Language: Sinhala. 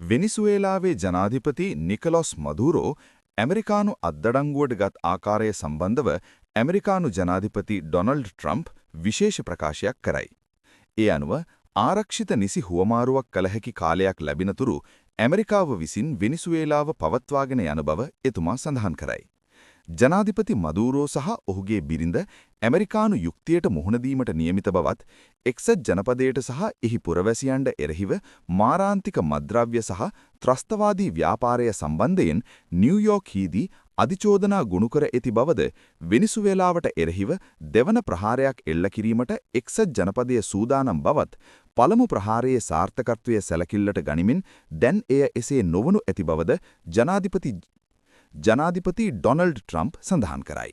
වෙනිසුවේලාවේ ජනාධිපති නිකලොස් මදූරෝ ඇමරිකානු අත්දඩංගුවට ගත් ආකාරය සම්බන්ධව ඇමරිකානු ජනාධිපති ඩොනල්ඩ් ට්‍රම්ප් විශේෂ ප්‍රකාශයක් කරයි. ඒ අනුව ආරක්ෂිත නිසි හුවමාරුවක් කළ හැකි කාලයක් ලැබෙනතුරු ඇමරිකාව විසින් වෙනිසුවේලාව පවත්වාගෙන යන බව එතුමා සඳහන් කරයි. ජනාධිපති මදූරෝ සහ ඔහුගේ බිරිඳ ඇමරිකානු යුක්තියට මුහුණ දීමට නියමිත බවත් එක්සත් ජනපදයට සහ එහි පුරවැසියන්ට එරෙහිව මාරාන්තික මද්ද්‍රව්‍ය සහ ත්‍රස්තවාදී ව්‍යාපාරය සම්බන්ධයෙන් නිව්යෝක් හිදී අධිචෝදනා ගොනු කර ඇති බවද වෙනිසුවේලාවට එරෙහිව දෙවන ප්‍රහාරයක් එල්ල කිරීමට එක්සත් ජනපදයේ සූදානම් බවත් පළමු ප්‍රහාරයේ සාර්ථකත්වය සැලකිල්ලට ගනිමින් දැන් එය එසේ නොවනු ඇති බවද ජනාධිපති ඩොනල්ඩ් ට්‍රම්ප් සඳහන් කරයි.